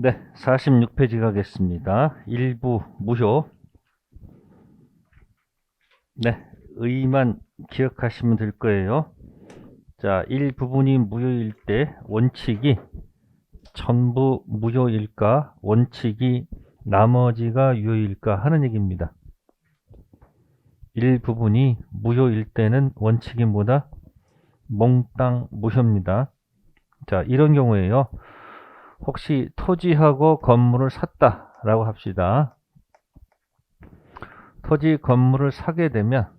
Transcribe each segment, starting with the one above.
네, 46페이지 가겠습니다. 일부 무효. 네, 의만 기억하시면 될 거예요. 자, 일부분이 무효일 때 원칙이 전부 무효일까, 원칙이 나머지가 유효일까 하는 얘기입니다. 일부분이 무효일 때는 원칙이 뭐다? 몽땅 무효입니다. 자, 이런 경우에요. 혹시 토지하고 건물을 샀다라고 합시다. 토지 건물을 사게 되면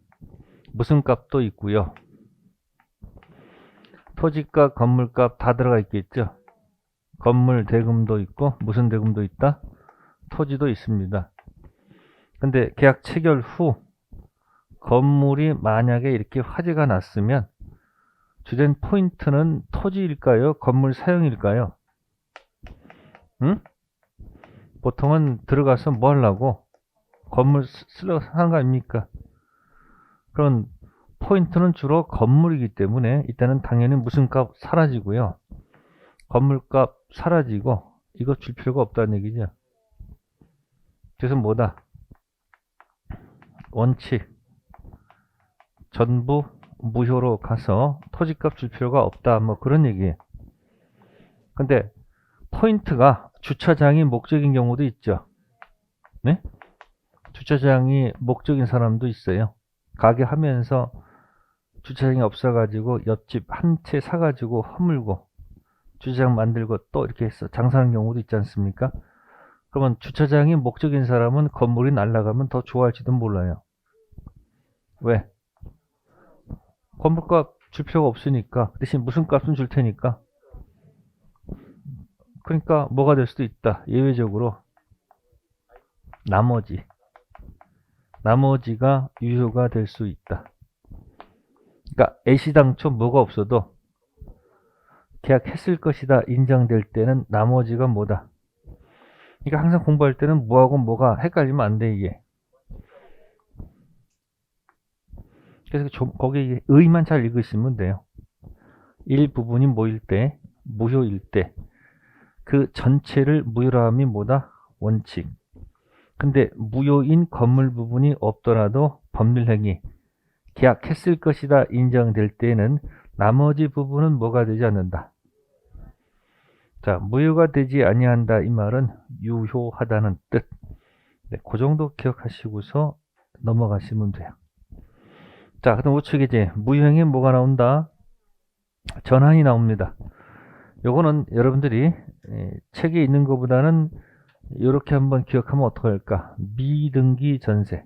무슨 값도 있고요. 토지값, 건물값 다 들어가 있겠죠. 건물 대금도 있고 무슨 대금도 있다? 토지도 있습니다. 근데 계약 체결 후 건물이 만약에 이렇게 화재가 났으면 주된 포인트는 토지일까요? 건물 사용일까요? 응? 보통은 들어가서 뭐 하려고? 건물 쓰려고 하는 거 아닙니까? 그런 포인트는 주로 건물이기 때문에 이때는 당연히 무슨 값 사라지고요. 건물값 사라지고 이거 줄 필요가 없다는 얘기죠. 그래서 뭐다? 원칙 전부 무효로 가서 토지값 줄 필요가 없다, 뭐 그런 얘기예요. 근데 포인트가 주차장이 목적인 경우도 있죠. 네? 주차장이 목적인 사람도 있어요. 가게 하면서 주차장이 없어가지고 옆집 한 채 사가지고 허물고 주차장 만들고 또 이렇게 해서 장사하는 경우도 있지 않습니까? 그러면 주차장이 목적인 사람은 건물이 날아가면 더 좋아할지도 몰라요. 왜? 건물값 줄 필요가 없으니까. 대신 무슨 값은 줄 테니까. 그러니까 뭐가 될 수도 있다. 예외적으로 나머지가 유효가 될 수 있다. 그러니까 애시당초 뭐가 없어도 계약했을 것이다 인정될 때는 나머지가 뭐다. 그러니까 항상 공부할 때는 뭐하고 뭐가 헷갈리면 안 돼, 이게. 그래서 거기 의만 잘 읽으시면 돼요. 일부분이 뭐일 때, 무효일 때, 그 전체를 무효로 함이 뭐다? 원칙. 근데 무효인 건물 부분이 없더라도 법률행위, 계약했을 것이다 인정될 때는 나머지 부분은 뭐가 되지 않는다. 자, 무효가 되지 아니한다 이 말은 유효하다는 뜻. 네, 그 정도 기억하시고서 넘어가시면 돼요. 자, 그럼 우측에 이제 무효행위 뭐가 나온다? 전환이 나옵니다. 요거는 여러분들이 책에 있는 것보다는 이렇게 한번 기억하면 어떡할까? 미등기 전세.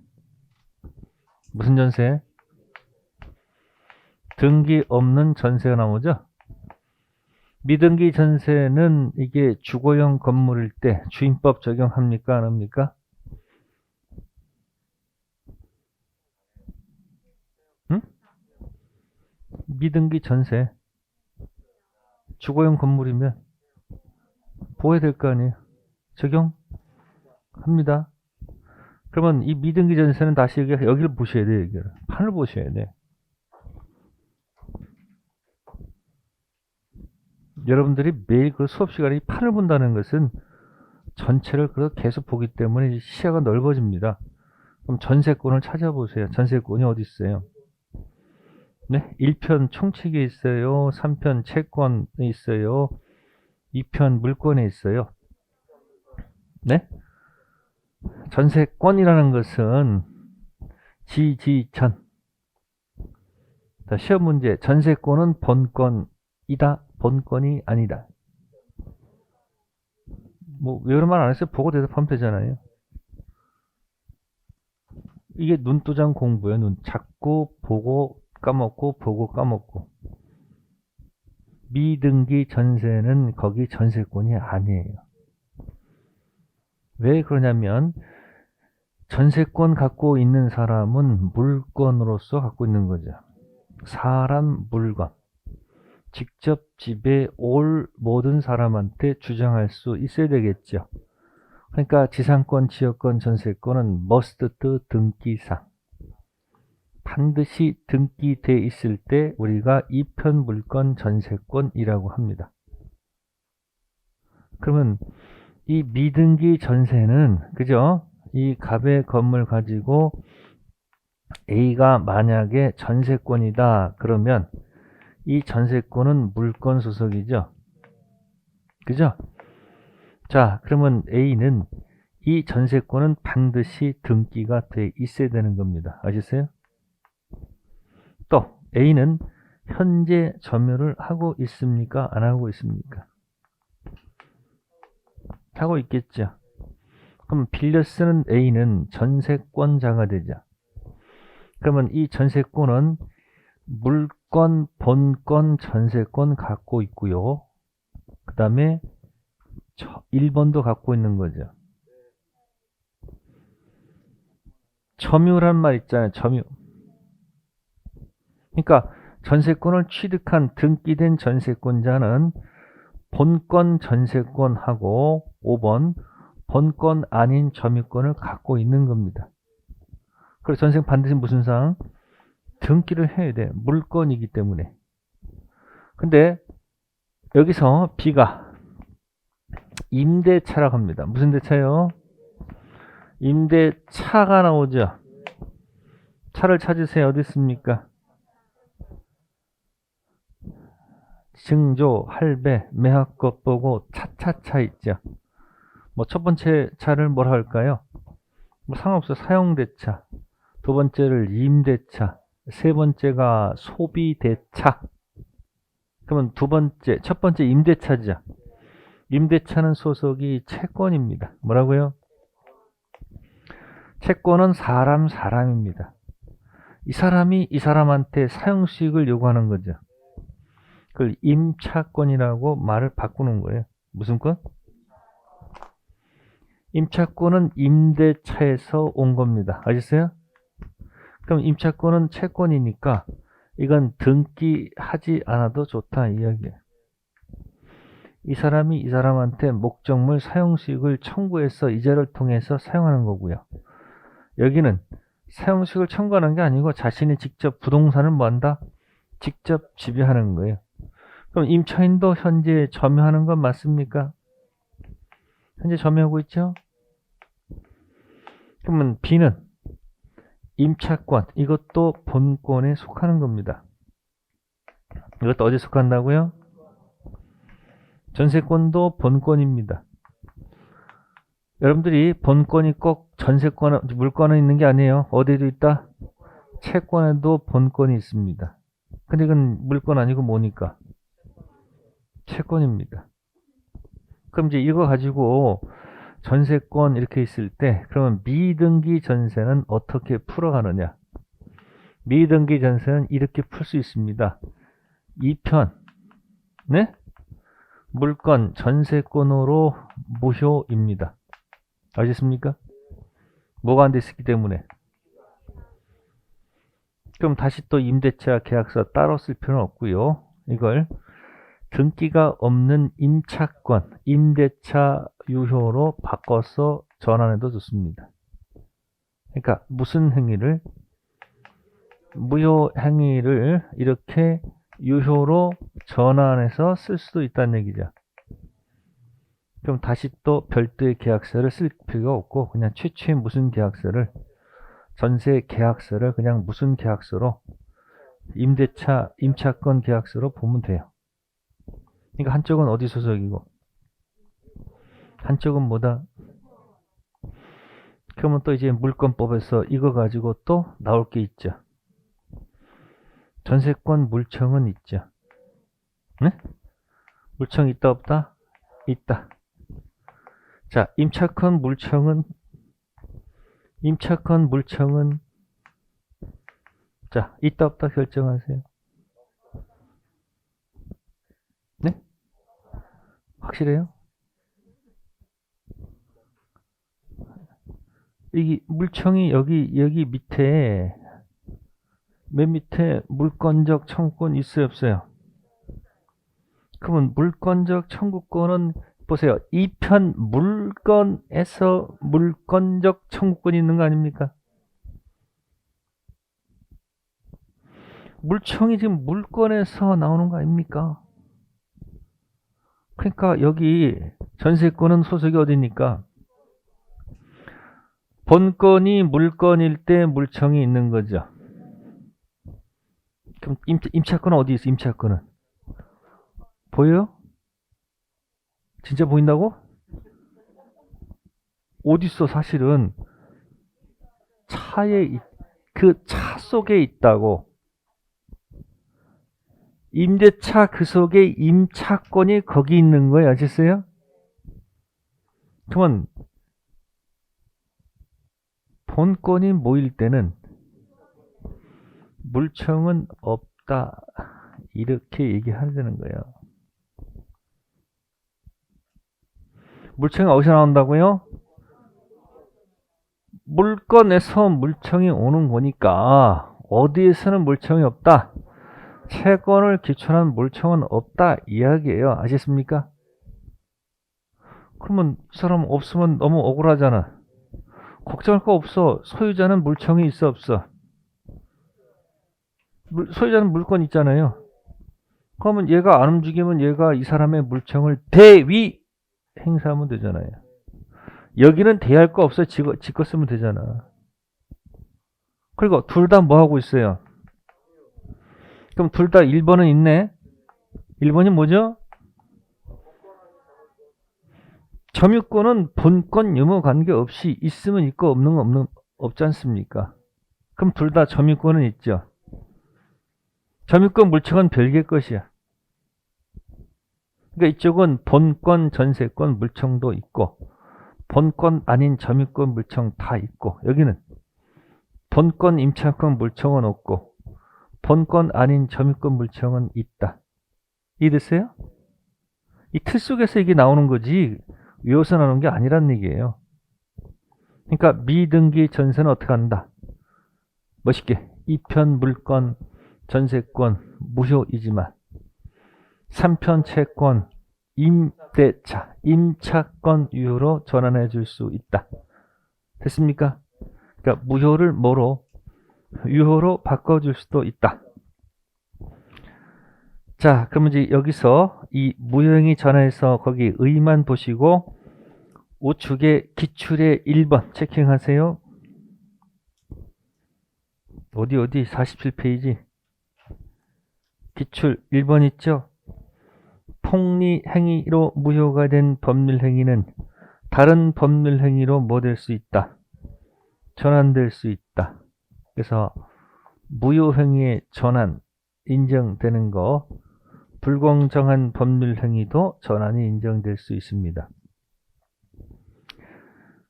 무슨 전세? 등기 없는 전세가 나오죠? 미등기 전세는 이게 주거용 건물일 때 주임법 적용합니까? 안 합니까? 응? 미등기 전세. 주거용 건물이면 보호해야 될 거 아니에요? 적용합니다. 그러면 이 미등기 전세는 다시 여기를 보셔야 돼요. 여기를. 판을 보셔야 돼. 여러분들이 매일 그 수업 시간에 이 판을 본다는 것은 전체를 계속 보기 때문에 시야가 넓어집니다. 그럼 전세권을 찾아보세요. 전세권이 어디 있어요? 네? 1편 총칙에 있어요. 3편 채권에 있어요. 2편 물권에 있어요. 네? 전세권이라는 것은 지지전. 자, 시험 문제. 전세권은 본권이다. 본권이 아니다. 뭐 여러 말 안 했어요. 보고 대답하면 되잖아요. 이게 눈도장 공부예요. 눈 자꾸 보고 까먹고 보고 까먹고. 미등기 전세는 거기 전세권이 아니에요. 왜 그러냐면 전세권 갖고 있는 사람은 물건으로서 갖고 있는 거죠. 사람, 물건. 직접 집에 올 모든 사람한테 주장할 수 있어야 되겠죠. 그러니까 지상권, 지역권, 전세권은 머스트 등기상. 반드시 등기돼 있을 때 우리가 이편 물건 전세권이라고 합니다. 그러면 이 미등기 전세는 그죠? 이 갑의 건물 가지고 A가 만약에 전세권이다 그러면 이 전세권은 물권 소속이죠. 그죠? 자, 그러면 A는 이 전세권은 반드시 등기가 돼 있어야 되는 겁니다. 아셨어요? 또 A는 현재 점유를 하고 있습니까? 안 하고 있습니까? 하고 있겠죠. 그럼 빌려 쓰는 A는 전세권자가 되죠. 그러면 이 전세권은 물권, 본권, 전세권 갖고 있고요. 그 다음에 1번도 갖고 있는 거죠. 점유란 말 있잖아요. 점유. 그러니까 전세권을 취득한 등기된 전세권자는 본권 전세권하고 5번 본권 아닌 점유권을 갖고 있는 겁니다. 그래서 전세 반드시 무슨 상? 등기를 해야 돼. 물권이기 때문에. 근데 여기서 B가 임대차라고 합니다. 무슨 대차요? 임대차가 나오죠. 차를 찾으세요. 어디 있습니까? 증조, 할배, 매합것 보고 차차차 있죠. 뭐 첫 번째 차를 뭐라 할까요? 뭐 상관없어. 사용대차. 두 번째를 임대차. 세 번째가 소비대차. 그러면 첫 번째 임대차죠. 임대차는 소속이 채권입니다. 뭐라고요? 채권은 사람입니다. 이 사람이 이 사람한테 사용수익을 요구하는 거죠. 그걸 임차권이라고 말을 바꾸는 거예요. 무슨 권? 임차권은 임대차에서 온 겁니다. 아셨어요? 그럼 임차권은 채권이니까 이건 등기하지 않아도 좋다 이 이야기예요. 이 사람이 이 사람한테 목적물 사용수익을 청구해서 이자를 통해서 사용하는 거고요. 여기는 사용수익을 청구하는 게 아니고 자신이 직접 부동산을 뭐한다? 직접 지배하는 거예요. 그럼 임차인도 현재 점유하는 건 맞습니까? 현재 점유하고 있죠? 그러면 B는 임차권, 이것도 본권에 속하는 겁니다. 이것도 어디에 속한다고요? 전세권도 본권입니다. 여러분들이 본권이 꼭 전세권, 물권에 있는 게 아니에요. 어디에도 있다? 채권에도 본권이 있습니다. 근데 이건 물권 아니고 뭐니까? 채권입니다. 그럼 이제 이거 가지고 전세권 이렇게 있을 때 그러면 미등기 전세는 어떻게 풀어가느냐? 미등기 전세는 이렇게 풀 수 있습니다. 2편, 네? 물권 전세권으로 무효입니다. 아셨습니까? 뭐가 안 됐기 때문에. 그럼 다시 또 임대차 계약서 따로 쓸 필요는 없고요. 이걸 등기가 없는 임차권, 임대차 유효로 바꿔서 전환해도 좋습니다. 그러니까 무슨 행위를? 무효 행위를 이렇게 유효로 전환해서 쓸 수도 있다는 얘기죠. 그럼 다시 또 별도의 계약서를 쓸 필요가 없고 그냥 최초의 무슨 계약서를 전세 계약서를 그냥 무슨 계약서로 임차권 계약서로 보면 돼요. 그러니까 한쪽은 어디 소속이고 한쪽은 뭐다? 그러면 또 이제 물권법에서 이거 가지고 또 나올 게 있죠. 전세권 물청은 있죠. 네? 물청 있다 없다? 있다. 자, 임차권 물청은 자, 있다 없다 결정하세요. 네? 확실해요? 이 물청이 여기 밑에 맨 밑에 물권적 청구권 있어요 없어요? 그러면 물권적 청구권은 보세요. 2편 물건에서 물권적 청구권이 있는 거 아닙니까? 물청이 지금 물권에서 나오는 거 아닙니까? 그러니까 여기 전세권은 소속이 어디입니까? 본건이 물건일 때 물청이 있는 거죠. 그럼 임차권은 어디 있어? 임차권은 보여요? 진짜 보인다고? 어디 있어? 사실은 차에 그 차 속에 있다고. 임대차 그 속에 임차권이 거기 있는 거예요. 아셨어요? 그러면 본건이 모일 때는 물청은 없다. 이렇게 얘기하는 거예요. 물청이 어디서 나온다고요? 물건에서 물청이 오는 거니까 어디에서는 물청이 없다. 채권을 기초로 한 물청은 없다 이야기예요. 아셨습니까? 그러면 이 사람 없으면 너무 억울하잖아. 걱정할 거 없어. 소유자는 물청이 있어 없어? 소유자는 물건 있잖아요. 그러면 얘가 안 움직이면 얘가 이 사람의 물청을 대위 행사하면 되잖아요. 여기는 대할 거 없어. 지거 쓰면 되잖아. 그리고 둘 다 뭐 하고 있어요? 그럼 둘 다 1번은 있네. 1번이 뭐죠? 점유권은 본권 유무 관계없이 있으면 있고 없는 없지 않습니까? 그럼 둘 다 점유권은 있죠. 점유권 물청은 별개의 것이야. 그러니까 이쪽은 본권 전세권 물청도 있고 본권 아닌 점유권 물청 다 있고 여기는 본권 임차권 물청은 없고 본권 아닌 점유권 물청은 있다. 이해됐어요? 이 틀 속에서 이게 나오는 거지 외워서 나오는 게 아니란 얘기예요. 그러니까 미등기 전세는 어떻게 한다? 멋있게 2편 물건 전세권 무효이지만 3편 채권 임대차 임차권 유효로 전환해 줄 수 있다. 됐습니까? 그러니까 무효를 뭐로? 유효로 바꿔줄 수도 있다. 자, 그러면 이제 여기서 이 무효행위 전환해서 거기 의만 보시고 우측에 기출의 1번 체킹하세요. 어디 47페이지 기출 1번 있죠? 폭리행위로 무효가 된 법률행위는 다른 법률행위로 뭐 될 수 있다? 전환될 수 있다. 그래서 무효행위의 전환 인정되는 거 불공정한 법률행위도 전환이 인정될 수 있습니다.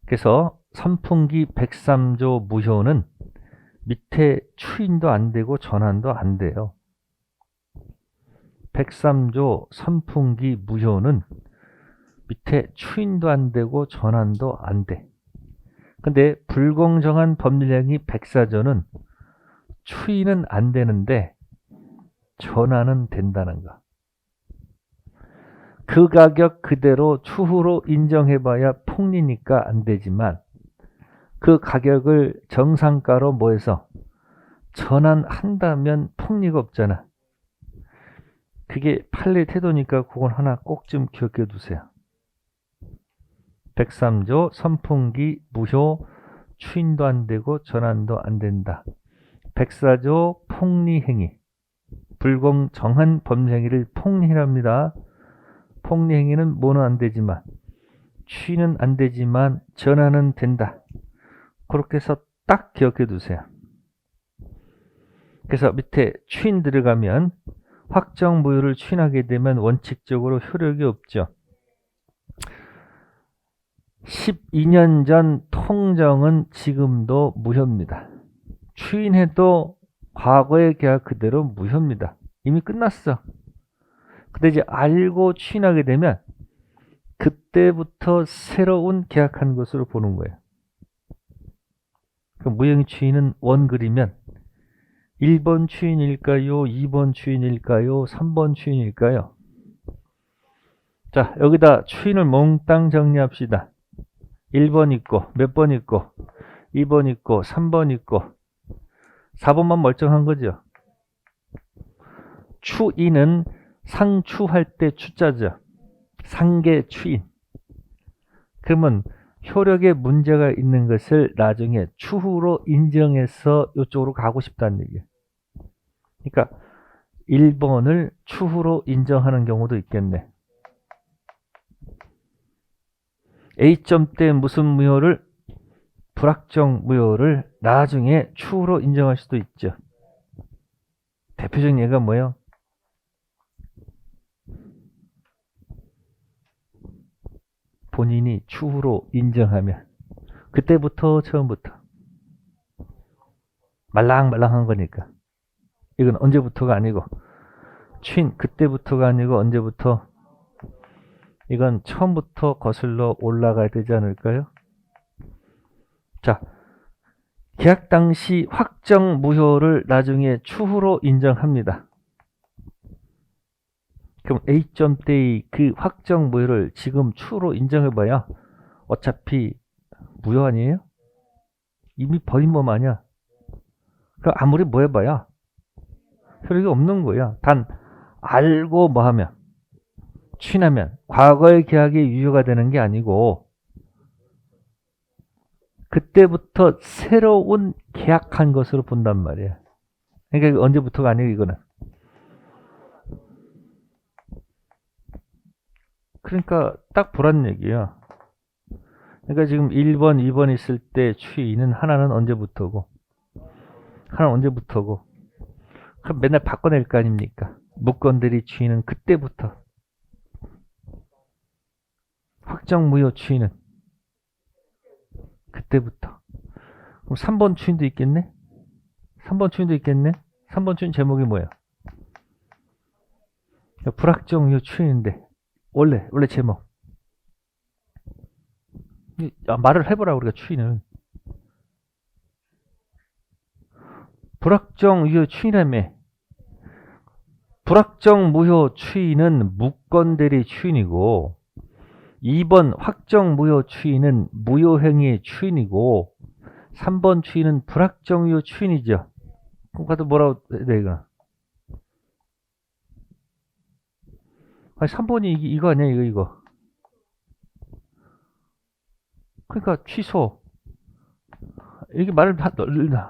그래서 선풍기 103조 무효는 밑에 추인도 안 되고 전환도 안 돼요. 103조 선풍기 무효는 밑에 추인도 안 되고 전환도 안 돼. 근데 불공정한 법률행위 104조는 추인은 안 되는데 전환은 된다는 거. 그 가격 그대로 추후로 인정해봐야 폭리니까 안 되지만 그 가격을 정상가로 뭐해서 전환한다면 폭리가 없잖아. 그게 판례 태도니까 그건 하나 꼭 좀 기억해 두세요. 103조 선풍기 무효 추인도 안 되고 전환도 안 된다. 104조 폭리행위 불공정한 법률행위를 폭리행위랍니다. 폭리행위는 뭐는 안 되지만 추인은 안 되지만 전환은 된다. 그렇게 해서 딱 기억해 두세요. 그래서 밑에 추인 들어가면 확정 무효를 추인하게 되면 원칙적으로 효력이 없죠. 12년 전 통정은 지금도 무효입니다. 추인해도 과거의 계약 그대로 무효입니다. 이미 끝났어. 근데 이제 알고 추인하게 되면 그때부터 새로운 계약한 것으로 보는 거예요. 그럼 무효행위 추인은 원글이면 1번 추인일까요? 2번 추인일까요? 3번 추인일까요? 자, 여기다 추인을 몽땅 정리합시다. 1번 있고 몇 번 있고 2번 있고 3번 있고 4번만 멀쩡한 거죠. 추인은 상추할 때 추자죠. 상계 추인. 그러면 효력에 문제가 있는 것을 나중에 추후로 인정해서 이쪽으로 가고 싶다는 얘기예요. 그러니까 1번을 추후로 인정하는 경우도 있겠네. A점대 무슨 무효를 불확정 무효를 나중에 추후로 인정할 수도 있죠. 대표적인 예가 뭐예요? 본인이 추후로 인정하면 그때부터 처음부터 말랑말랑한 거니까. 이건 언제부터가 아니고 그때부터가 아니고 언제부터? 이건 처음부터 거슬러 올라가야 되지 않을까요? 자, 계약 당시 확정 무효를 나중에 추후로 인정합니다. 그럼 A점대의 그 확정 무효를 지금 추후로 인정해봐야 어차피 무효 아니에요? 이미 버린 몸 아니야? 그럼 아무리 뭐 해봐야 효력이 없는 거야. 단 알고 뭐 하면 취하면 과거의 계약이 유효가 되는 게 아니고 그때부터 새로운 계약한 것으로 본단 말이야. 그러니까 언제부터가 아니고 이거는. 그러니까 딱 보란 얘기야. 그러니까 지금 1번, 2번 있을 때 추이는 하나는 언제부터고 하나는 언제부터고 그럼 맨날 바꿔낼 거 아닙니까? 무건들이 추이는 그때부터 확정 무효 추이는 그때부터. 그럼 3번 추인도 있겠네? 3번 추인도 있겠네? 3번 추인 제목이 뭐야? 불확정 무효 추인인데 원래 제목. 말을 해보라 우리가 추인을. 불확정 무효 추인이라며. 불확정 무효 추인은 무건대리 추인이고 2번 확정 무효 추인은 무효행위의 추인이고 3번 추인은 불확정 무효 추인이죠. 그럼 가도 뭐라고 해야 돼 이거? 아니 3번이 이거 아니야 이거. 그러니까 취소. 이렇게 말을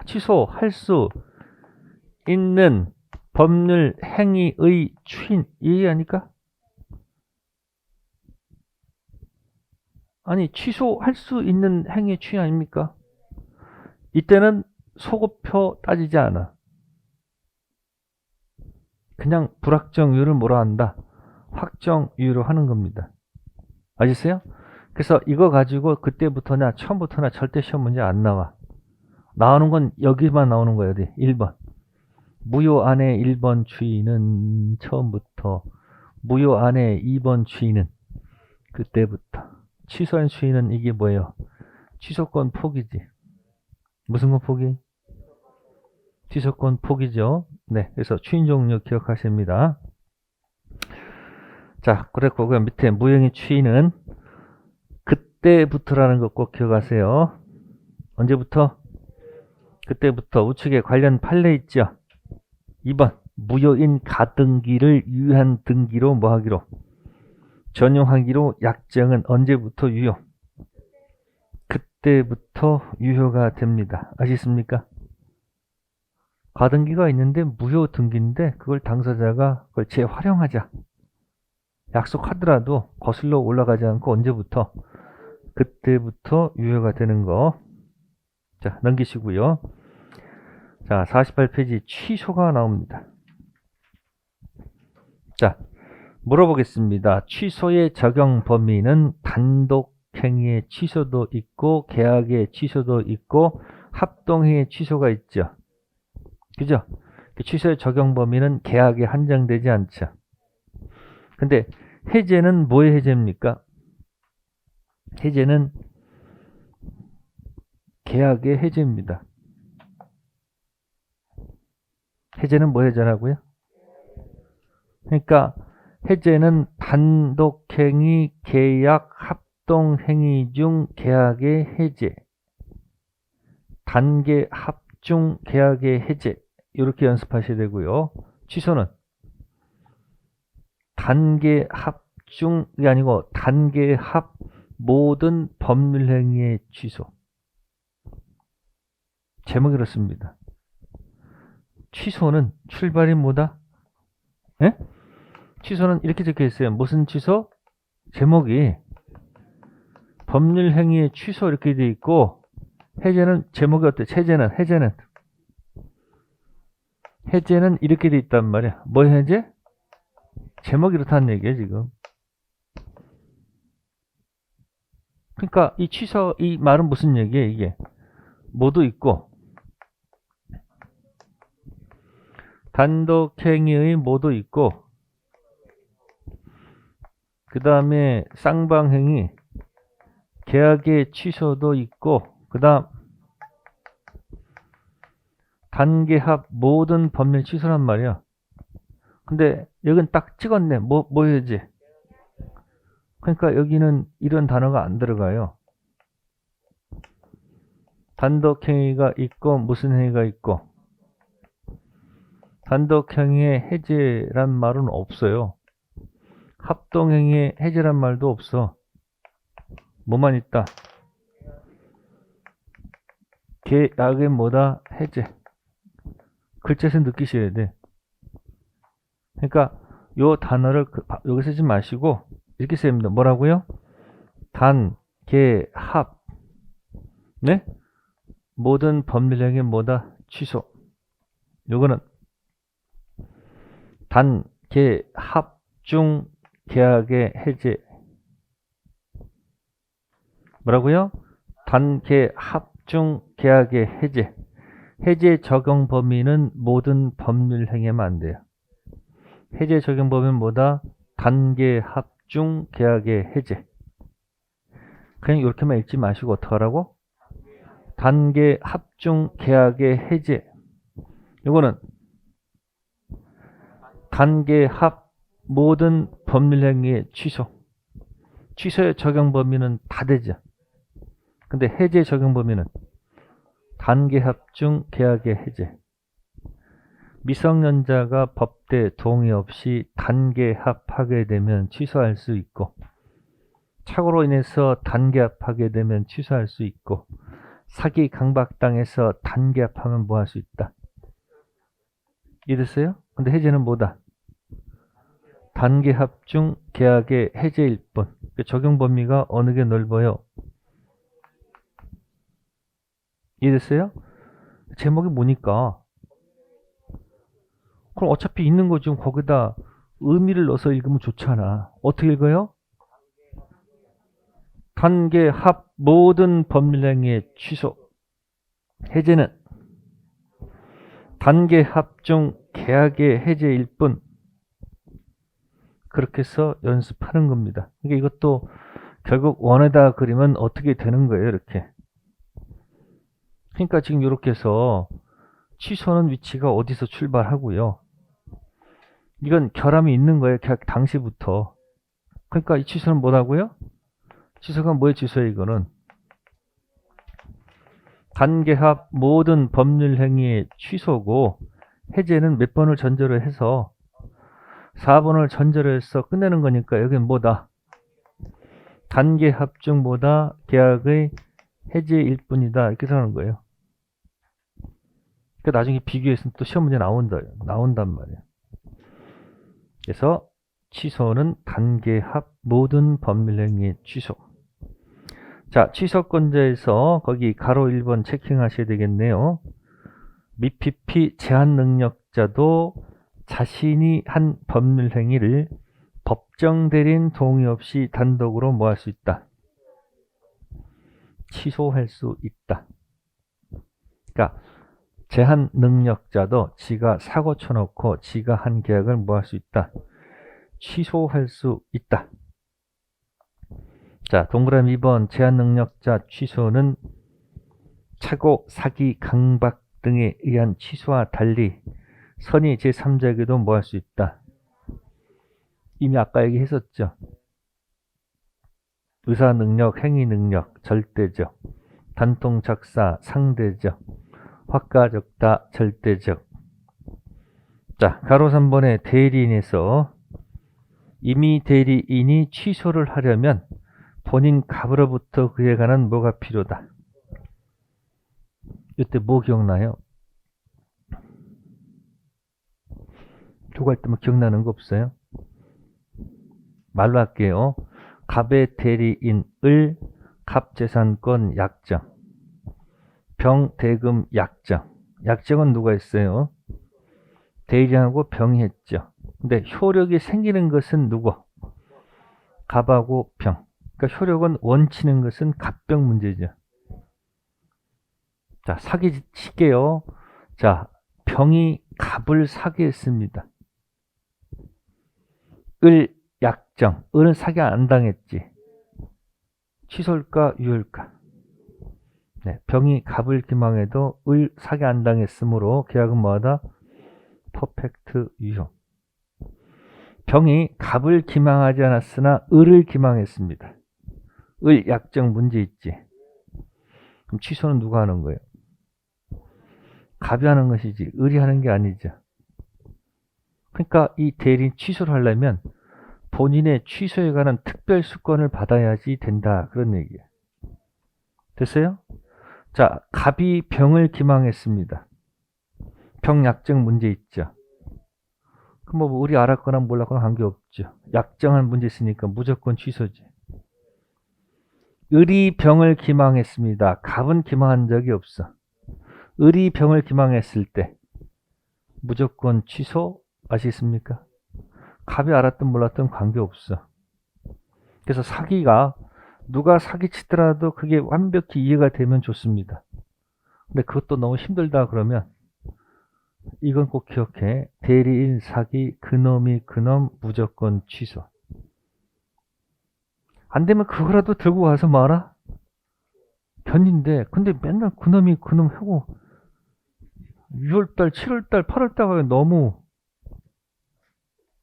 취소할 수 있는 법률 행위의 추인 이게 아닐까? 아니 취소할 수 있는 행위의 추인 아닙니까? 이때는 소급표 따지지 않아. 그냥 불확정유를 뭐라 한다? 확정유로 하는 겁니다. 아시겠어요? 그래서 이거 가지고 그때부터나 처음부터나 절대 시험 문제 안 나와. 나오는 건 여기만 나오는 거예요. 어디? 1번. 무효 안에 1번 추이는 처음부터, 무효 안에 2번 추이는 그때부터. 취소한 추이는 이게 뭐예요? 취소권 포기지. 무슨 건 포기? 취소권 포기죠. 네, 그래서 추인 종류 기억하십니다. 자, 그랬고 그 밑에 무효행위 추이는 그때부터라는 거 꼭 기억하세요. 언제부터? 그때부터. 우측에 관련 판례 있죠. 2번 무효인 가등기를 유효한 등기로 뭐 하기로? 전용하기로 약정은 언제부터 유효? 그때부터 유효가 됩니다. 아시겠습니까? 가등기가 있는데 무효 등기인데 그걸 당사자가 그걸 재활용하자 약속하더라도 거슬러 올라가지 않고 언제부터? 그때부터 유효가 되는 거. 자, 넘기시고요. 자, 48페이지 취소가 나옵니다. 자, 물어보겠습니다. 취소의 적용 범위는 단독행위의 취소도 있고 계약의 취소도 있고 합동행위의 취소가 있죠. 그죠? 취소의 적용 범위는 계약에 한정되지 않죠. 근데 해제는 뭐의 해제입니까? 해제는 계약의 해제입니다. 해제는 뭐 해제라고요? 그러니까 해제는 단독행위, 계약, 합동행위 중 계약의 해제, 단계 합중 계약의 해제 이렇게 연습하셔야 되고요. 취소는 단계 합중이 아니고 단계 합 모든 법률 행위의 취소. 제목이 이렇습니다. 취소는 출발이 뭐다? 예? 취소는 이렇게 적혀 있어요. 무슨 취소? 제목이 법률 행위의 취소 이렇게 돼 있고, 해제는 제목이 어때? 해제는 이렇게 돼 있단 말이야. 뭐 해제? 제목이 이렇다는 얘기예요, 지금. 그러니까 이 취소, 이 말은 무슨 얘기예요, 이게? 뭐도 있고, 단독행위의 뭐도 있고, 그 다음에 쌍방행위, 계약의 취소도 있고, 그 다음 단계합 모든 법률 취소란 말이야. 근데 여긴 딱 찍었네. 뭐 해야지? 그러니까 여기는 이런 단어가 안 들어가요. 단독행위가 있고 무슨 행위가 있고, 단독행위의 해제란 말은 없어요. 합동행위의 해제란 말도 없어. 뭐만 있다? 계약의 뭐다? 해제. 글자에서 느끼셔야 돼. 그러니까 요 단어를 여기 쓰지 마시고 이렇게 써야 됩니다. 뭐라고요? 단, 계, 합. 네? 모든 법률행위 뭐다? 취소. 요거는 단, 계, 합 중 계약의 해제. 뭐라고요? 단, 계, 합 중 계약의 해제. 해제 적용 범위는 모든 법률 행위만 안 돼요. 해제 적용 범위는 뭐다? 단계 합중 계약의 해제. 그냥 이렇게만 읽지 마시고 어떡하라고? 단계 합중 계약의 해제. 이거는 단계 합 모든 법률 행위의 취소. 취소의 적용 범위는 다 되죠. 근데 해제 적용 범위는 단계 합중 계약의 해제. 미성년자가 법대 동의 없이 단계 합하게 되면 취소할 수 있고, 착오로 인해서 단계 합하게 되면 취소할 수 있고, 사기 강박당해서 단계 합하면 뭐 할 수 있다? 이랬어요? 근데 해제는 뭐다? 단계 합중 계약의 해제일 뿐. 적용 범위가 어느 게 넓어요? 이해됐어요? 제목이 뭐니까? 그럼 어차피 있는 거 지금 거기다 의미를 넣어서 읽으면 좋잖아. 어떻게 읽어요? 단계 합 모든 법률행위의 취소. 해제는 단계 합중 계약의 해제일 뿐. 그렇게 해서 연습하는 겁니다. 그러니까 이것도 결국 원에다 그리면 어떻게 되는 거예요, 이렇게. 그러니까 지금 이렇게 해서 취소는 위치가 어디서 출발하고요. 이건 결함이 있는 거예요. 계약 당시부터. 그러니까 이 취소는 뭐라고요? 취소가 뭐의 취소예요, 이거는? 단계합 모든 법률 행위의 취소고, 해제는 몇 번을 전제로 해서 4번을 전제로 해서 끝내는 거니까 여기는 뭐다? 단계합 중 뭐다? 계약의 해제일 뿐이다. 이렇게 생각하는 거예요. 그러니까 나중에 비교해서 또 시험 문제 나온단 말이에요. 그래서 취소는 단계합 모든 법률행위의 취소. 자, 취소권자에서 거기 가로 1번 체킹하셔야 되겠네요. 미피피 제한 능력자도 자신이 한 법률행위를 법정 대리인 동의 없이 단독으로 뭐 할 수 있다? 취소할 수 있다. 그러니까 제한 능력자도 지가 사고 쳐놓고 지가 한 계약을 뭐 할 수 있다? 취소할 수 있다. 자, 동그라미 2번 제한 능력자 취소는 착오, 사기, 강박 등에 의한 취소와 달리 선의 제3자에게도 뭐 할 수 있다? 이미 아까 얘기했었죠. 의사 능력, 행위 능력, 절대적, 단통 작사, 상대적, 확가적다, 절대적. 자, 가로 3번에 대리인에서 임의 대리인이 취소를 하려면 본인 갑으로부터 그에 관한 뭐가 필요다. 이때 뭐 기억나요? 조갈 때면 기억나는 거 없어요? 말로 할게요. 갑의 대리인 을, 갑재산권 약정, 병, 대금 약정. 약정은 누가 했어요? 대리인하고 병이 했죠. 근데 효력이 생기는 것은 누구? 갑하고 병. 그러니까 효력은 원치는 것은 갑병 문제죠. 자, 사기 칠게요. 자, 병이 갑을 사기했습니다. 을 약정. 을은 사기 안 당했지. 취소일까 유효일까? 네, 병이 갑을 기망해도 을 사기 안 당했으므로 계약은 뭐하다? 퍼펙트 유효. 병이 갑을 기망하지 않았으나 을을 기망했습니다. 을 약정 문제 있지. 그럼 취소는 누가 하는 거예요? 갑이 하는 것이지 을이 하는 게 아니죠. 그러니까 이 대리인 취소를 하려면 본인의 취소에 관한 특별수권을 받아야지 된다. 그런 얘기예요. 됐어요? 자, 갑이 병을 기망했습니다. 병 약정 문제 있죠. 그럼 뭐 우리 알았거나 몰랐거나 관계없죠. 약정한 문제 있으니까 무조건 취소지. 을이 병을 기망했습니다. 갑은 기망한 적이 없어. 을이 병을 기망했을 때 무조건 취소 아시겠습니까? 갑이 알았든 몰랐든 관계없어. 그래서 사기가 누가 사기치더라도 그게 완벽히 이해가 되면 좋습니다. 근데 그것도 너무 힘들다 그러면 이건 꼭 기억해. 대리인 사기 그놈이 그놈 무조건 취소. 안 되면 그거라도 들고 가서 말아. 변인데 근데 맨날 그놈이 그놈 하고 6월달, 7월달, 8월달 너무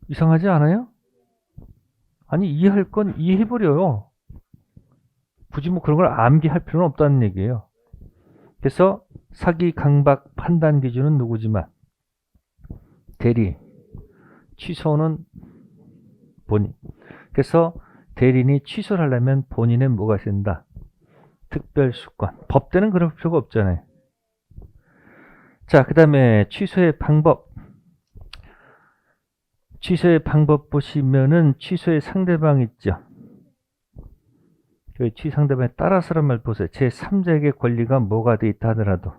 이상하지 않아요? 아니 이해할 건 이해해버려요. 굳이 뭐 그런 걸 암기할 필요는 없다는 얘기예요. 그래서 사기 강박 판단 기준은 누구지만 대리, 취소는 본인. 그래서 대리인이 취소를 하려면 본인의 뭐가 된다? 특별수권. 법대는 그럴 필요가 없잖아요. 자, 그 다음에 취소의 방법. 취소의 방법 보시면은 취소의 상대방 있죠. 취소 상대방에 따라서란 말 보세요. 제3자에게 권리가 뭐가 돼 있다 하더라도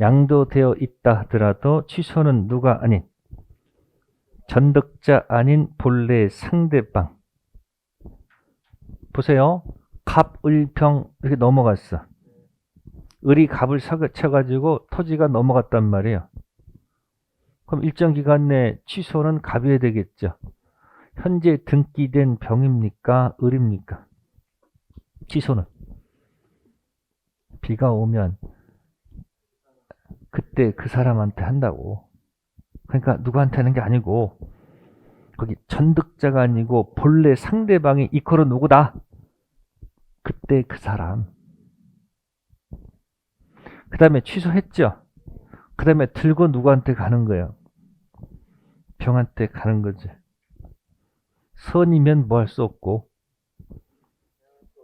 양도되어 있다 하더라도 취소는 누가 아닌 전득자 아닌 본래의 상대방. 보세요. 갑, 을, 병 이렇게 넘어갔어. 을이 갑을 쳐가지고 토지가 넘어갔단 말이에요. 그럼 일정 기간 내에 취소는 갑이 해야 되겠죠. 현재 등기된 병입니까? 을입니까? 취소는 비가 오면 그때 그 사람한테 한다고. 그러니까 누구한테 하는 게 아니고 거기 전득자가 아니고 본래 상대방이 이코로 누구다? 그때 그 사람. 그 다음에 취소했죠. 그 다음에 들고 누구한테 가는 거예요? 병한테 가는 거지. 선이면 뭐 할 수 없고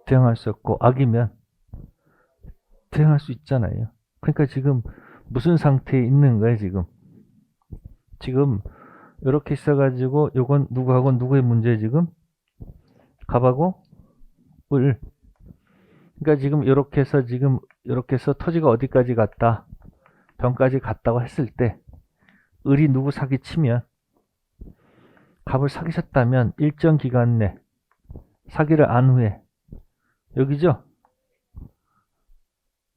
대응할 수 없고 악이면 대응할 수 있잖아요. 그러니까 지금 무슨 상태에 있는 거예요? 지금 이렇게 있어가지고 요건 누구하고 누구의 문제 지금? 갑하고 을. 그러니까 지금 이렇게 해서 토지가 어디까지 갔다? 병까지 갔다고 했을 때 을이 누구 사기치면 갑을 사기쳤다면 일정 기간 내 사기를 안 후에 여기죠?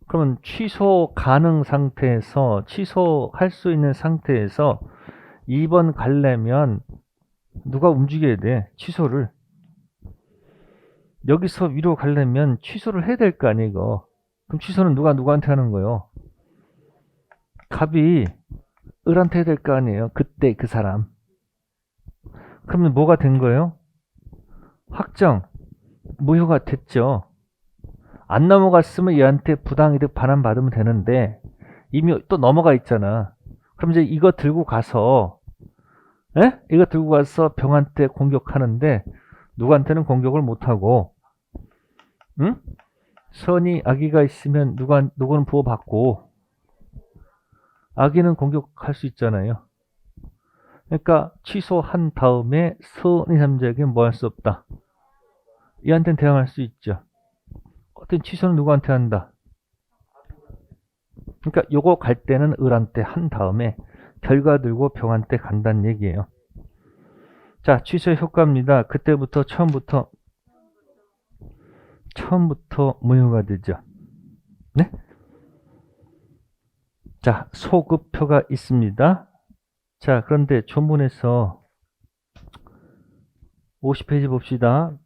그러면 취소 가능 상태에서 취소할 수 있는 상태에서 2번 가려면 누가 움직여야 돼? 취소를. 여기서 위로 가려면 취소를 해야 될 거 아니에요, 이거. 그럼 취소는 누구한테 하는 거예요? 갑이 을한테 해야 될 거 아니에요? 그때 그 사람. 그러면 뭐가 된 거예요? 확정. 무효가 됐죠. 안 넘어갔으면 얘한테 부당이득 반환받으면 되는데 이미 또 넘어가 있잖아. 그럼 이제 이거 들고 가서 병한테 공격하는데 누구한테는 공격을 못하고, 응? 선이 악의가 있으면 누구는 보호받고, 악의는 공격할 수 있잖아요. 그러니까 취소한 다음에 선의 삼자에게 뭐 할 수 없다. 얘한테는 대항할 수 있죠. 어떤 취소는 누구한테 한다. 그러니까 요거 갈 때는 을한테 한 다음에 결과 들고 병한테 간다는 얘기예요. 자, 취소 효과입니다. 그때부터 처음부터 무효가 되죠. 네? 자, 소급표가 있습니다. 자, 그런데 조문에서 50페이지 봅시다.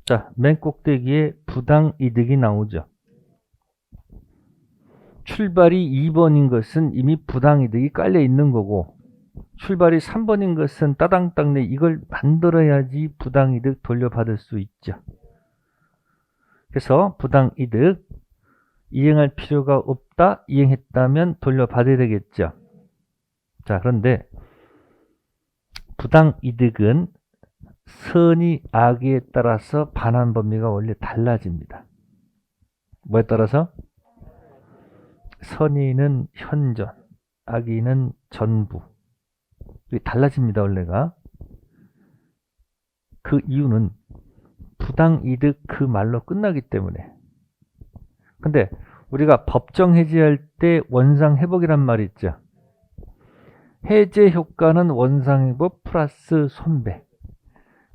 자, 맨 꼭대기에 부당이득이 나오죠. 출발이 2번인 것은 이미 부당이득이 깔려 있는 거고, 출발이 3번인 것은 따당땅내 이걸 만들어야지 부당이득 돌려받을 수 있죠. 그래서 부당이득 이행할 필요가 없다. 이행했다면 돌려받아야 되겠죠. 자, 그런데 부당이득은 선의 악의에 따라서 반환 범위가 원래 달라집니다. 뭐에 따라서? 선의는 현전, 악의는 전부. 이게 달라집니다, 원래가. 그 이유는 부당이득 그 말로 끝나기 때문에. 근데 우리가 법정 해제할 때 원상회복이란 말이 있죠. 해제 효과는 원상회복 플러스 손배.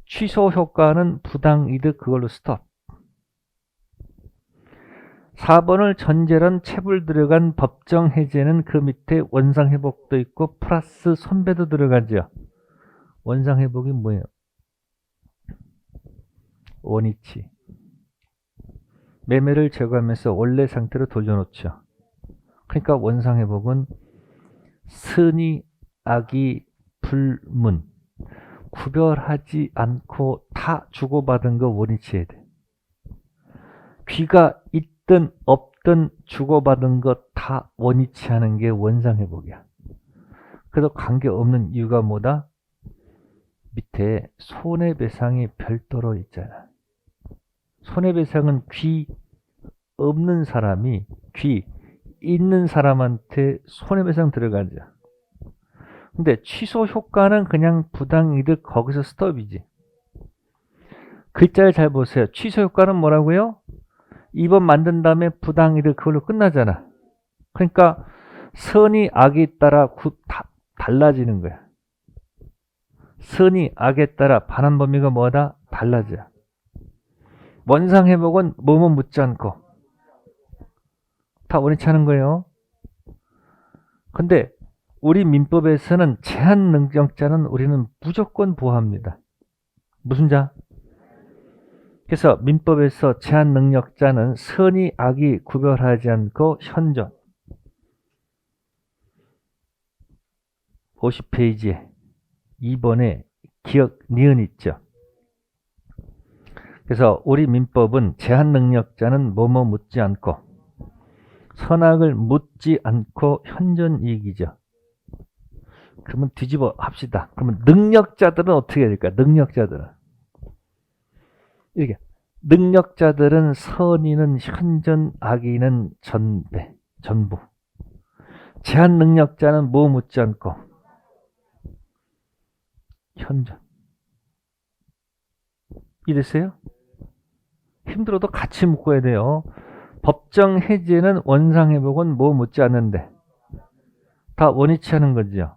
취소 효과는 부당이득 그걸로 스톱. 4번을 전제란 체불 들어간 법정 해제는 그 밑에 원상회복도 있고 플러스 손배도 들어가죠. 원상회복이 뭐예요? 원위치. 매매를 제거하면서 원래 상태로 돌려놓죠. 그러니까 원상회복은 선의, 악의, 불문 구별하지 않고 다 주고받은 거 원위치해야 돼. 귀가 있든 없든 주고받은 것 다 원위치하는 게 원상회복이야. 그래서 관계없는 이유가 뭐다? 밑에 손해배상이 별도로 있잖아. 손해배상은 귀 없는 사람이 귀 있는 사람한테 손해배상 들어가죠. 근데 취소 효과는 그냥 부당이득 거기서 스톱이지. 글자를 잘 보세요. 취소 효과는 뭐라고요? 2번 만든 다음에 부당이득 그걸로 끝나잖아. 그러니까 선의 악에 따라 달라지는 거야. 선의 악에 따라 반환 범위가 뭐다? 달라져. 원상회복은 뭐뭐 묻지 않고 다 원위치하는 거예요. 근데 우리 민법에서는 제한 능력자는 우리는 무조건 보호합니다. 무슨 자? 그래서 민법에서 제한 능력자는 선의 악이 구별하지 않고 현존. 50페이지에 2번에 기억 니은 있죠. 그래서 우리 민법은 제한 능력자는 뭐뭐 묻지 않고 선악을 묻지 않고 현존 이익이죠. 그러면 뒤집어 합시다. 그러면 능력자들은 어떻게 해야 될까? 능력자들은 이렇게 능력자들은 선의는 현존, 악의는 전부. 제한 능력자는 뭐 묻지 않고 현존. 이랬어요? 힘들어도 같이 묶어야 돼요. 법정 해제는 원상회복은 뭐 묻지 않는데 다 원위치하는 거죠.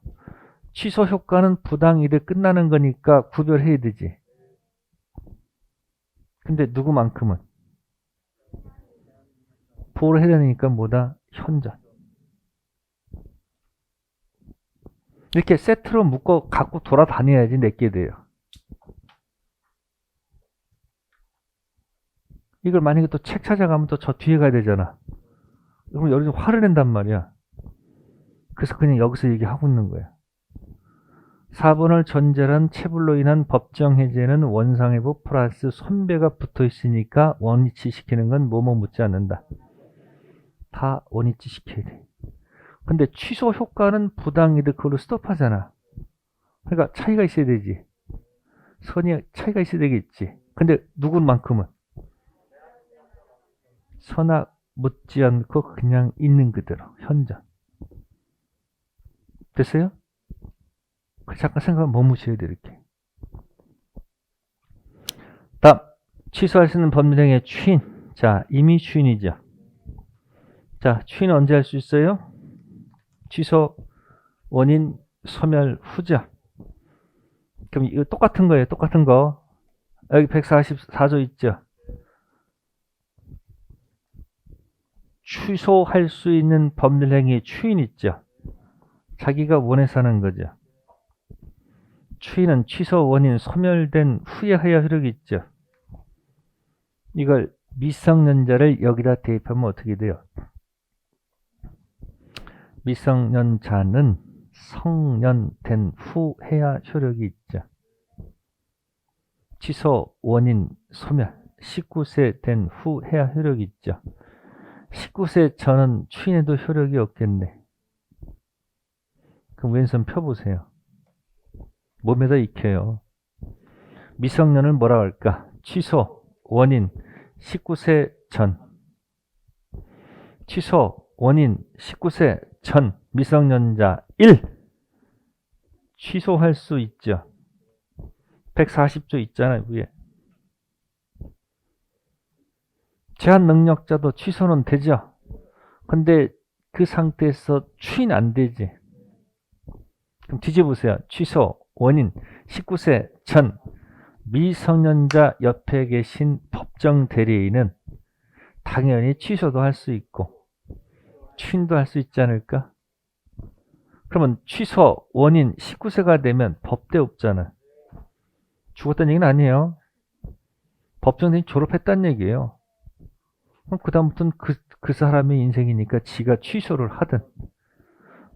취소 효과는 부당이득 끝나는 거니까 구별해야 되지. 근데 누구만큼은 보호를 해야 되니까 뭐다? 현존. 이렇게 세트로 묶어 갖고 돌아다녀야지 내게 돼요. 이걸 만약에 또 책 찾아가면 또 저 뒤에 가야 되잖아. 그럼 여기서 화를 낸단 말이야. 그래서 그냥 여기서 얘기하고 있는 거야. 4번을 전제한 체불로 인한 법정 해제는 원상회복 플러스 손배가 붙어 있으니까 원위치 시키는 건 뭐뭐 묻지 않는다. 다 원위치 시켜야 돼. 근데 취소 효과는 부당이득 그걸로 스톱하잖아. 그러니까 차이가 있어야 되지. 선이 차이가 있어야 되겠지. 근데 누구만큼은 선악 묻지 않고 그냥 있는 그대로 현존. 됐어요? 잠깐 생각을 머무셔야 돼 이렇게. 다음 취소할 수 있는 법률행위의 추인. 자, 이미 추인이죠. 자, 추인 언제 할 수 있어요? 취소 원인 소멸 후죠. 그럼 이거 똑같은 거예요. 똑같은 거. 여기 144조 있죠. 취소할 수 있는 법률행위의 추인 있죠. 자기가 원해서 하는 거죠. 추인은 취소 원인 소멸된 후에 하여 효력이 있죠. 이걸 미성년자를 여기다 대입하면 어떻게 돼요? 미성년자는 성년된 후 해야 효력이 있죠. 취소 원인 소멸 19세 된 후 해야 효력이 있죠. 19세 전은 추인해도 효력이 없겠네. 그럼 왼손 펴보세요. 몸에다 익혀요. 미성년을 뭐라 할까? 취소 원인 19세 전. 취소 원인 19세 전 미성년자 1. 취소할 수 있죠. 140조 있잖아요, 위에. 제한 능력자도 취소는 되죠. 근데 그 상태에서 추인 안 되지. 그럼 뒤집으세요. 취소 원인 19세 전 미성년자 옆에 계신 법정 대리인은 당연히 취소도 할 수 있고 추인도 할 수 있지 않을까? 그러면 취소 원인 19세가 되면 법대 없잖아. 죽었다는 얘기는 아니에요. 법정 대리인 졸업했다는 얘기예요. 그럼 그다음부터는 그 사람의 인생이니까 지가 취소를 하든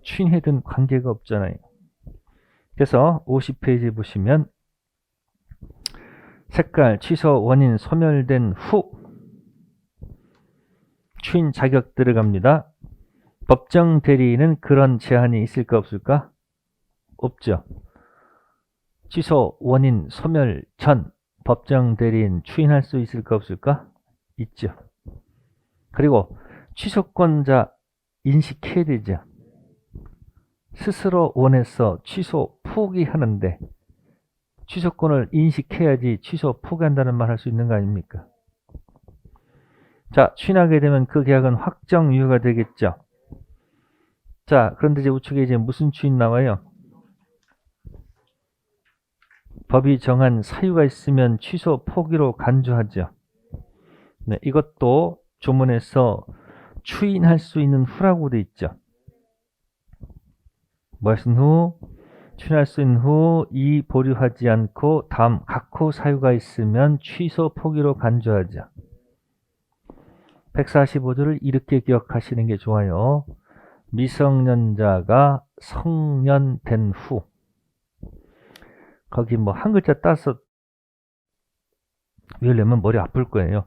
추인하든 관계가 없잖아요. 그래서 50페이지 보시면 색깔 취소 원인 소멸된 후 추인 자격 들어갑니다. 법정 대리인은 그런 제한이 있을까 없을까? 없죠. 취소 원인 소멸 전 법정 대리인 추인할 수 있을까 없을까? 있죠. 그리고 취소권자 인식해야 되죠. 스스로 원해서 취소 포기하는데 취소권을 인식해야지 취소 포기한다는 말 할 수 있는 거 아닙니까? 자, 추인하게 되면 그 계약은 확정 유효가 되겠죠. 자, 그런데 이제 우측에 이제 무슨 추인 나와요? 법이 정한 사유가 있으면 취소 포기로 간주하죠. 네, 이것도 조문에서 추인할 수 있는 후라고 돼 있죠. 뭐 하신 후? 추인할 수 있는 후 이 보류하지 않고 다음 각호 사유가 있으면 취소 포기로 간주하죠. 145조를 이렇게 기억하시는 게 좋아요. 미성년자가 성년된 후 거기 뭐 한 글자 따서 외우려면 머리 아플 거예요.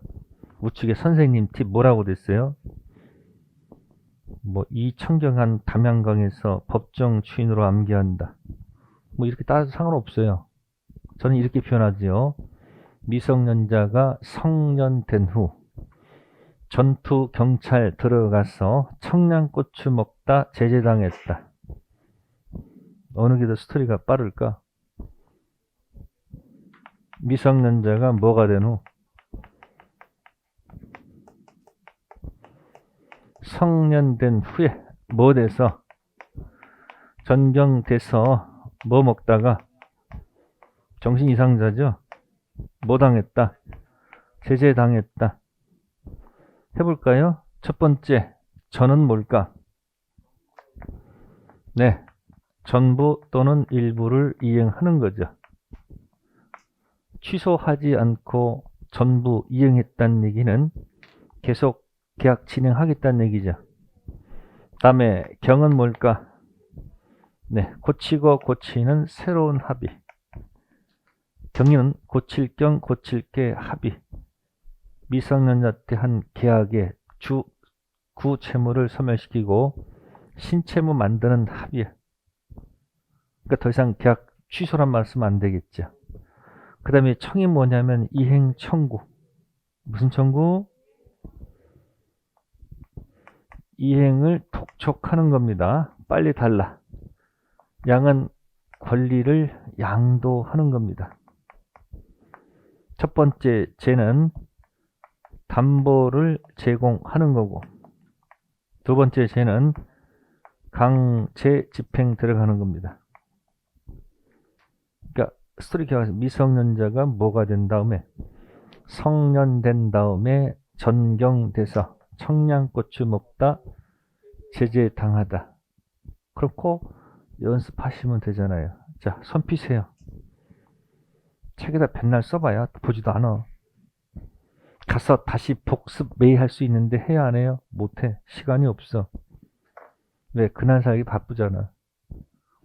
우측에 선생님 팁 뭐라고 됐어요? 뭐 이청경한 담양강에서 법정 추인으로 암기한다. 뭐 이렇게 따라서 상관없어요. 저는 이렇게 표현하지요. 미성년자가 성년된 후 전투 경찰 들어가서 청양고추 먹다 제재당했다. 어느 게 더 스토리가 빠를까? 미성년자가 뭐가 된 후? 성년된 후에 뭐 돼서? 전경돼서 뭐 먹다가 정신 이상자죠? 뭐 당했다? 제재당했다. 해볼까요? 첫 번째, 전은 뭘까? 네, 전부 또는 일부를 이행하는 거죠. 취소하지 않고 전부 이행했다는 얘기는 계속 계약 진행하겠다는 얘기죠. 다음에 경은 뭘까? 네, 고치고 고치는 새로운 합의. 경위는 고칠 경 고칠게 합의. 미성년자 때 한 계약의 구채무를 소멸시키고 신채무 만드는 합의. 그러니까 더 이상 계약 취소란 말씀 안 되겠죠. 그 다음에 청이 뭐냐면 이행 청구. 무슨 청구? 이행을 독촉하는 겁니다. 빨리 달라. 양은 권리를 양도하는 겁니다. 첫 번째 죄는 담보를 제공하는 거고, 두 번째 죄는 강제 집행 들어가는 겁니다. 그러니까 스토리 기억하세요. 미성년자가 뭐가 된 다음에 성년된 다음에 전경돼서 청양고추 먹다 제재당하다. 그렇고 연습하시면 되잖아요. 자, 손 피세요. 책에다 맨날 써봐야 보지도 않아. 가서 다시 복습 매일 할 수 있는데 해야 안 해요? 못해. 시간이 없어. 왜? 그날 살기 바쁘잖아.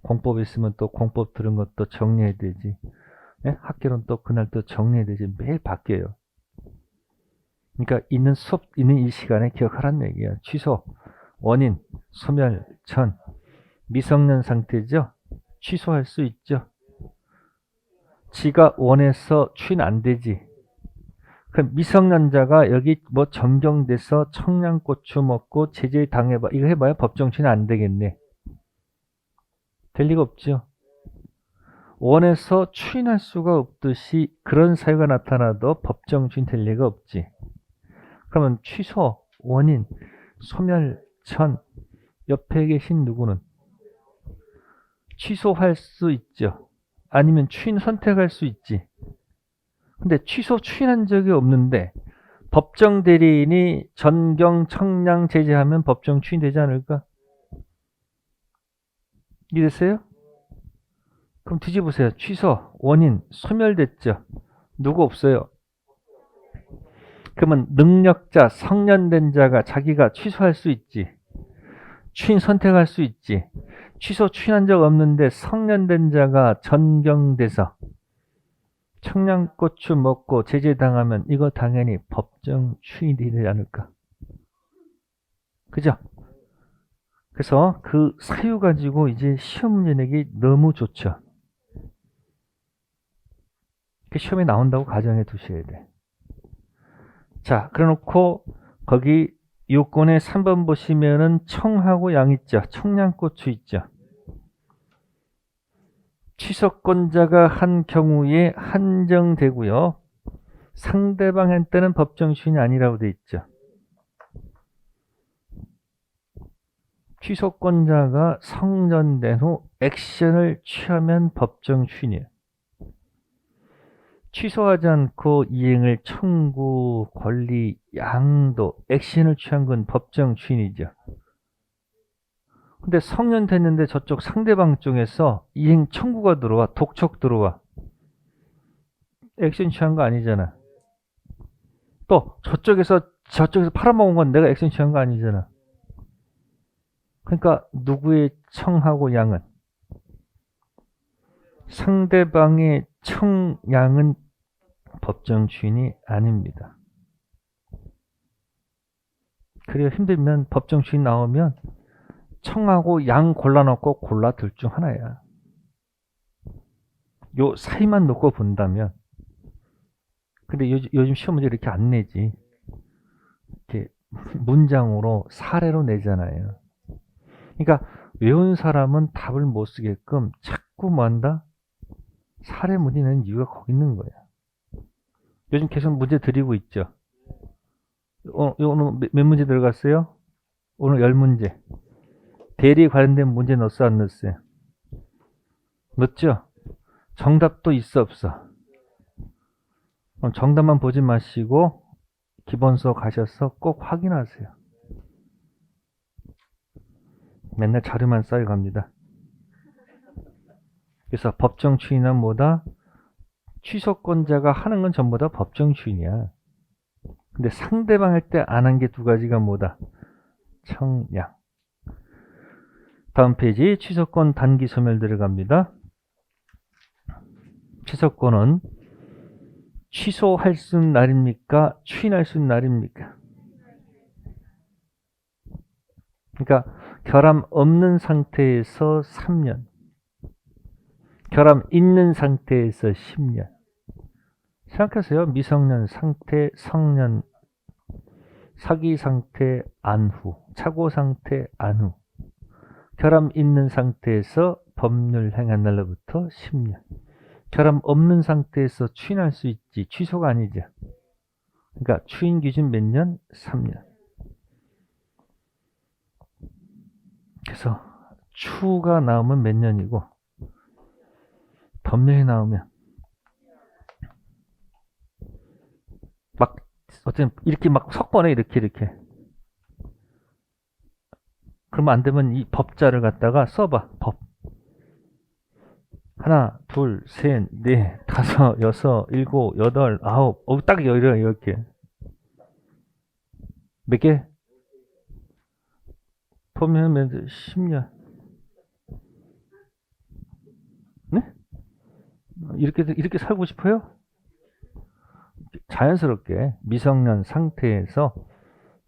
공법 있으면 또 공법 들은 것도 정리해야 되지. 예? 학교는 또 그날 또 정리해야 되지. 매일 바뀌어요. 그러니까 있는 수업, 있는 이 시간에 기억하라는 얘기야. 취소, 원인, 소멸, 전. 미성년 상태죠? 취소할 수 있죠? 지가 원해서 추인 안 되지. 그럼 미성년자가 여기 뭐 전경돼서 청양고추 먹고 제재 당해봐. 이거 해봐야 법정 추인 안 되겠네. 될 리가 없죠. 원해서 추인할 수가 없듯이 그런 사유가 나타나도 법정 추인 될 리가 없지. 그러면 취소, 원인, 소멸, 전. 옆에 계신 누구는 취소할 수 있죠. 아니면 추인 선택할 수 있지. 근데 취소 추인한 적이 없는데 법정 대리인이 전경 청량 제재하면 법정 추인되지 않을까? 이해됐어요? 그럼 뒤집으세요. 취소, 원인, 소멸됐죠. 누구 없어요? 그러면 능력자, 성년된 자가 자기가 취소할 수 있지. 추인 선택할 수 있지. 취소 추인한 적 없는데 성년된 자가 전경돼서 청양고추 먹고 제재당하면 이거 당연히 법정 추인이 되지 않을까. 그죠? 그래서 그 사유 가지고 이제 시험 문제 내기 너무 좋죠. 시험에 나온다고 가정해 두셔야 돼. 자, 그래 놓고 거기 요건에 3번 보시면은 청하고 양 있죠. 청양고추 있죠. 취소권자가 한 경우에 한정되고요. 상대방한테는 법정 추인이 아니라고 돼 있죠. 취소권자가 성전된 후 액션을 취하면 법정 추인이에요. 취소하지 않고 이행을 청구, 권리, 양도, 액션을 취한 건 법정 추인이죠. 근데 성년 됐는데 저쪽 상대방 쪽에서 이행 청구가 들어와, 독촉 들어와. 액션 취한 거 아니잖아. 또 저쪽에서 팔아먹은 건 내가 액션 취한 거 아니잖아. 그러니까 누구의 청하고 양은 상대방의 청양은 법정 추인이 아닙니다. 그래야 힘들면 법정 추인 나오면 청하고 양 골라놓고 골라 둘 중 하나야. 요 사이만 놓고 본다면. 근데 요즘 시험 문제 이렇게 안 내지. 이렇게 문장으로 사례로 내잖아요. 그러니까 외운 사람은 답을 못 쓰게끔 자꾸 뭐 한다? 사례 문제 내는 이유가 거기 있는 거야. 요즘 계속 문제 드리고 있죠. 오늘 몇 문제 들어갔어요? 오늘 10문제. 대리 관련된 문제 넣었어, 안 넣었어요? 넣었죠? 정답도 있어, 없어? 그럼 정답만 보지 마시고 기본서 가셔서 꼭 확인하세요. 맨날 자료만 쌓여갑니다. 그래서 법정 추인은 뭐다? 취소권자가 하는 건 전부 다 법정 추인이야. 근데 상대방 할 때 안 한 게 두 가지가 뭐다? 청양. 다음 페이지 취소권 단기 소멸 들어갑니다. 취소권은 취소할 수 있는 날입니까? 추인할 수 있는 날입니까? 그러니까 결함 없는 상태에서 3년, 결함 있는 상태에서 10년. 생각하세요. 미성년 상태, 성년, 사기 상태, 안후, 차고 상태, 안후. 결함 있는 상태에서 법률 행한 날로부터 10년. 결함 없는 상태에서 추인할 수 있지. 취소가 아니죠. 그러니까 추인 기준 몇 년? 3년. 그래서 추가 나오면 몇 년이고 법률이 나오면 막 어쨌든 이렇게 막 섞어내 이렇게 그러면 안 되면 이 법자를 갖다가 써봐. 법 하나 둘 셋 넷 다섯 여섯 일곱 여덟 아홉 딱 이렇게 몇 개? 보면 10년. 네? 이렇게 살고 싶어요? 자연스럽게 미성년 상태에서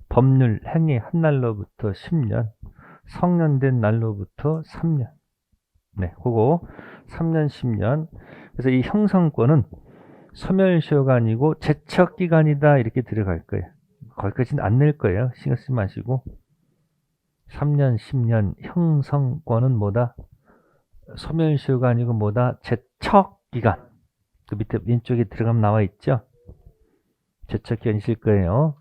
법률 행위 한 날로부터 10년, 성년된 날로부터 3년. 네, 그거 3년, 10년. 그래서 이 형성권은 소멸시효가 아니고 제척기간이다 이렇게 들어갈 거예요. 거기까지는 안 낼 거예요. 신경 쓰지 마시고. 3년, 10년 형성권은 뭐다? 소멸시효가 아니고 뭐다? 제척기간. 그 밑에 왼쪽에 들어가면 나와 있죠? 제척기간 있을 거예요.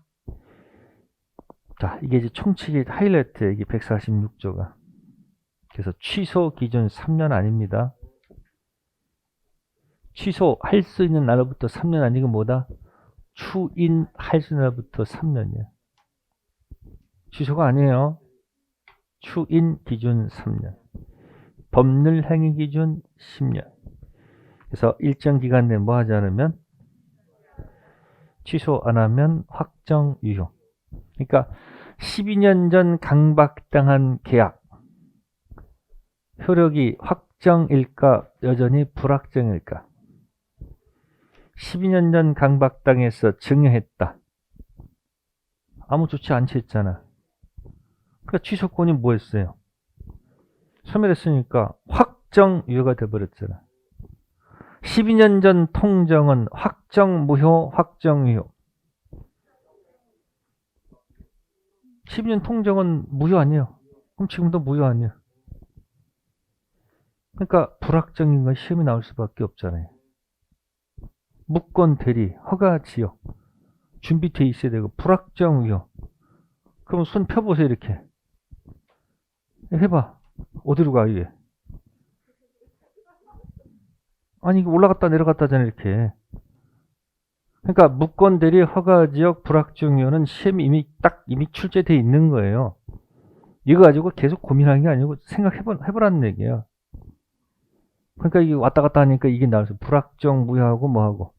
자, 이게 이제 총칙이 하이라이트, 이게 146조가. 그래서 취소 기준 3년 아닙니다. 취소할 수 있는 날로부터 3년 아니고 뭐다? 추인할 수 있는 날부터 3년이에요. 취소가 아니에요. 추인 기준 3년. 법률 행위 기준 10년. 그래서 일정 기간 내에 뭐 하지 않으면 취소 안 하면 확정 유효. 그러니까 12년 전 강박당한 계약 효력이 확정일까 여전히 불확정일까? 12년 전 강박당해서 증여했다. 아무 조치 안 취했잖아. 그러니까 취소권이 뭐였어요? 소멸했으니까 확정 유효가 돼버렸잖아. 12년 전 통정은 확정 무효, 확정 유효. 12년 통정은 무효 아니에요. 그럼 지금도 무효 아니에요. 그러니까 불확정인 건 시험이 나올 수밖에 없잖아요. 무권 대리, 허가 지역 준비돼 있어야 되고 불확정 유효. 그럼 손 펴보세요 이렇게. 해봐. 어디로 가 이게? 아니 이거 올라갔다 내려갔다잖아 이렇게. 그러니까 무권 대리 허가 지역 불확정 유효는 시험이 이미 출제돼 있는 거예요. 이거 가지고 계속 고민하는 게 아니고 생각해보라는 얘기예요. 그러니까 이게 왔다 갔다 하니까 이게 나와서 불확정 무효하고 뭐하고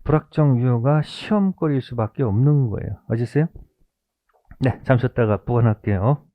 불확정 유효가 시험거리일 수밖에 없는 거예요. 아시겠어요? 네, 잠시 쉬었다가 보완할게요.